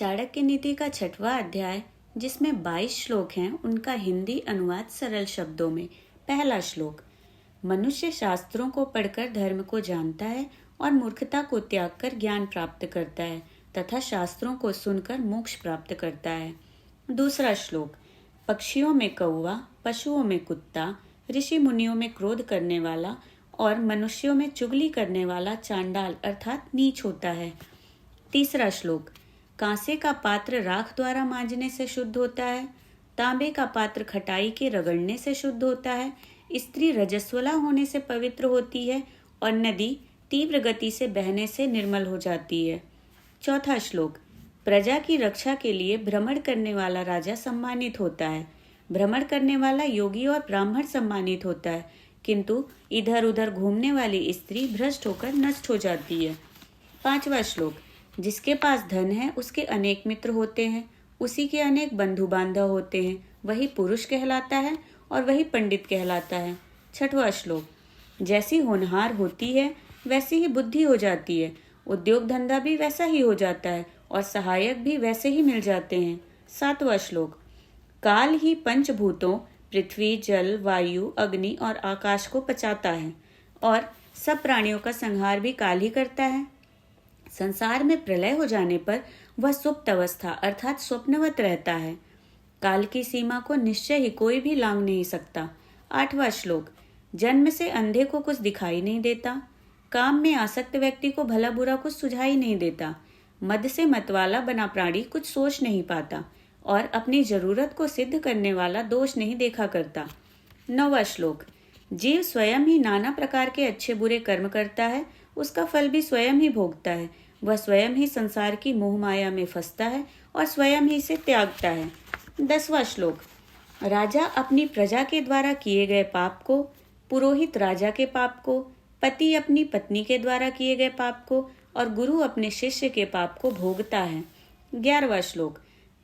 चाणक्य नीति का 6वां अध्याय, जिसमें 22 श्लोक हैं, उनका हिंदी अनुवाद सरल शब्दों में। पहला श्लोक। मनुष्य शास्त्रों को पढ़कर धर्म को जानता है और मूर्खता को त्याग कर ज्ञान प्राप्त करता है तथा शास्त्रों को सुनकर मोक्ष प्राप्त करता है। दूसरा श्लोक। पक्षियों में कौवा, पशुओं में कुत्ता, ऋषि मुनियों में क्रोध करने वाला और मनुष्यों में चुगली करने वाला चांडाल अर्थात नीच होता है। तीसरा श्लोक। कांसे का पात्र राख द्वारा मांजने से शुद्ध होता है, तांबे का पात्र खटाई के रगड़ने से शुद्ध होता है, स्त्री रजस्वला होने से पवित्र होती है और नदी तीव्र गति से बहने से निर्मल हो जाती है। चौथा श्लोक। प्रजा की रक्षा के लिए भ्रमण करने वाला राजा सम्मानित होता है, भ्रमण करने वाला योगी और ब्राह्मण सम्मानित होता है, किंतु इधर उधर घूमने वाली स्त्री भ्रष्ट होकर नष्ट हो जाती है। पांचवा श्लोक। जिसके पास धन है उसके अनेक मित्र होते हैं, उसी के अनेक बंधु बांधव होते हैं, वही पुरुष कहलाता है और वही पंडित कहलाता है। छठवां श्लोक। जैसी होनहार होती है वैसी ही बुद्धि हो जाती है, उद्योग धंधा भी वैसा ही हो जाता है और सहायक भी वैसे ही मिल जाते हैं। सातवां श्लोक। काल ही पंचभूतों पृथ्वी, जल, वायु, अग्नि और आकाश को पचाता है और सब प्राणियों का संहार भी काल ही करता है। संसार में प्रलय हो जाने पर वह सुप्त अवस्था अर्थात स्वप्नवत रहता है। काल की सीमा को निश्चय ही कोई भी लांघ नहीं सकता। आठवां श्लोक। जन्म से अंधे को कुछ दिखाई नहीं देता, काम में आसक्त व्यक्ति को भला बुरा कुछ सुझाई नहीं देता, मद से मतवाला बना प्राणी कुछ सोच नहीं पाता और अपनी जरूरत को सिद्ध करने वाला दोष नहीं देखा करता। नौवां श्लोक। जीव स्वयं ही नाना प्रकार के अच्छे बुरे कर्म करता है, उसका फल भी स्वयं ही भोगता है, वह स्वयं ही संसार की मोह माया में फंसता है और स्वयं ही इसे त्यागता है। 10वां श्लोक। राजा अपनी प्रजा के द्वारा किए गए पाप को, पुरोहित राजा के पाप को, पति अपनी पत्नी के द्वारा किए गए पाप को और गुरु अपने शिष्य के पाप को भोगता है। 11वां श्लोक।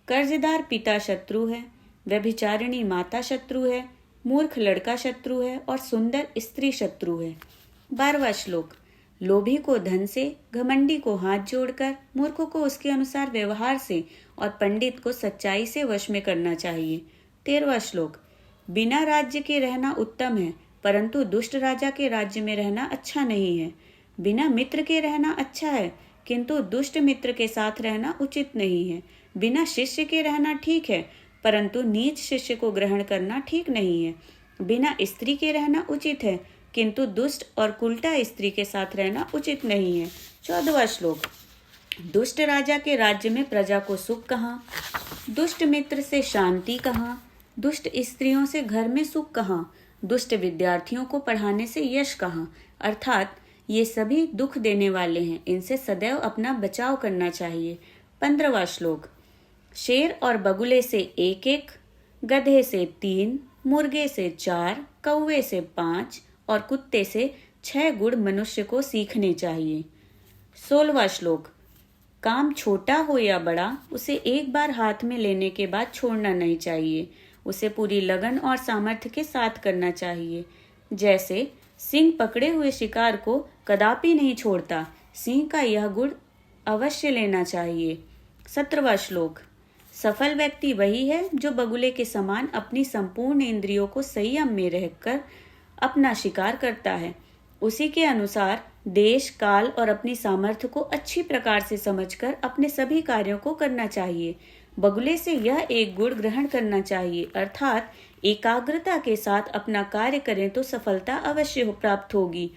कर्जदार पिता शत्रु है, व्यभिचारिणी माता शत्रु है, मूर्ख लड़का शत्रु है और सुंदर स्त्री शत्रु है। 12वां श्लोक। लोभी को धन से, घमंडी को हाथ जोड़कर, मूर्ख को उसके अनुसार व्यवहार से और पंडित को सच्चाई से वश में करना चाहिए। 13वां श्लोक। बिना राज्य के रहना उत्तम है, परंतु दुष्ट राजा के राज्य में रहना अच्छा नहीं है। बिना मित्र के रहना अच्छा है, किंतु दुष्ट मित्र के साथ रहना उचित नहीं है। बिना शिष्य के रहना ठीक है, परंतु नीच शिष्य को ग्रहण करना ठीक नहीं है। बिना स्त्री के रहना उचित है, किंतु दुष्ट और कुलटा स्त्री के साथ रहना उचित नहीं है। 14वां श्लोक। दुष्ट राजा के राज्य में प्रजा को सुख कहाँ, दुष्ट मित्र से शांति कहाँ, दुष्ट स्त्रियों से घर में सुख कहाँ, दुष्ट विद्यार्थियों को पढ़ाने से यश कहाँ, अर्थात ये सभी दुख देने वाले हैं, इनसे सदैव अपना बचाव करना चाहिए। 15वां श्लोक। शेर और बगुले से 1-1, गधे से 3, मुर्गे से 4, कौवे से 5 और कुत्ते से 6 गुण मनुष्य को सीखने चाहिए। 16वां श्लोक। काम छोटा हो या बड़ा, उसे एक बार हाथ में लेने के बाद छोड़ना नहीं चाहिए, उसे पूरी लगन और सामर्थ्य के साथ करना चाहिए। जैसे सिंह पकड़े हुए शिकार को कदापि नहीं छोड़ता, सिंह का यह गुण अवश्य लेना चाहिए। 17वां श्लोक। सफल व्यक्ति वही है जो बगुले के समान अपनी संपूर्ण इंद्रियों को संयम में रहकर अपना शिकार करता है। उसी के अनुसार देश, काल और अपनी सामर्थ्य को अच्छी प्रकार से समझकर अपने सभी कार्यों को करना चाहिए। बगुले से यह एक गुण ग्रहण करना चाहिए, अर्थात एकाग्रता के साथ अपना कार्य करें तो सफलता अवश्य प्राप्त होगी,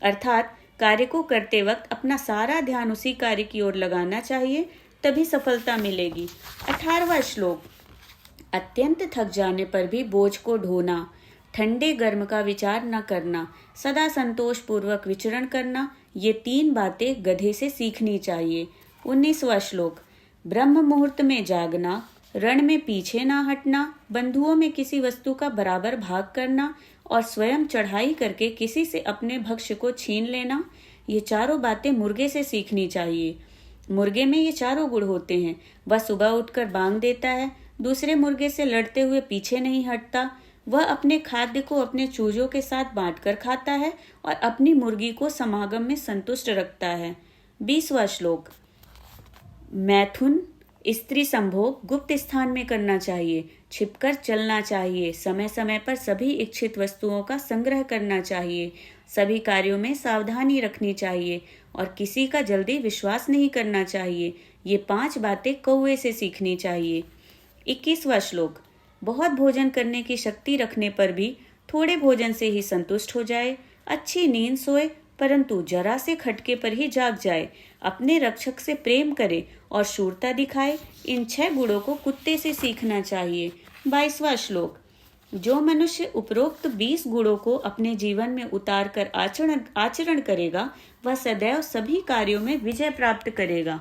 अर्थात कार्य को करते वक्त अपना सारा ध्यान उसी कार्य की ओर लगाना चाहिए, तभी सफलता मिलेगी। 18वां श्लोक। अत्यंत थक जाने पर भी बोझ को ढोना, ठंडे गर्म का विचार न करना, सदा संतोष पूर्वक विचरण करना, ये 3 बातें गधे से सीखनी चाहिए। 19वां श्लोक। ब्रह्म मुहूर्त में जागना, रण में पीछे ना हटना, बंधुओं में किसी वस्तु का बराबर भाग करना और स्वयं चढ़ाई करके किसी से अपने भक्ष्य को छीन लेना, ये चारों बातें मुर्गे से सीखनी चाहिए। मुर्गे में ये चारों गुण होते हैं। वह सुबह उठकर बांग देता है, दूसरे मुर्गे से लड़ते हुए पीछे नहीं हटता, वह अपने खाद्य को अपने चूजों के साथ बांटकर खाता है और अपनी मुर्गी को समागम में संतुष्ट रखता है। 20वां श्लोक। मैथुन स्त्री संभोग गुप्त स्थान में करना चाहिए, छिपकर चलना चाहिए, समय समय पर सभी इच्छित वस्तुओं का संग्रह करना चाहिए, सभी कार्यों में सावधानी रखनी चाहिए और किसी का जल्दी विश्वास नहीं करना चाहिए। ये 5 बातें कौवे से सीखनी चाहिए। 21वां श्लोक। बहुत भोजन करने की शक्ति रखने पर भी थोड़े भोजन से ही संतुष्ट हो जाए, अच्छी नींद सोए परंतु जरा से खटके पर ही जाग जाए, अपने रक्षक से प्रेम करे और शूरता दिखाए। इन 6 गुणों को कुत्ते से सीखना चाहिए। 22वां श्लोक। जो मनुष्य उपरोक्त 20 गुणों को अपने जीवन में उतार कर आचरण करेगा, वह सदैव सभी कार्यों में विजय प्राप्त करेगा।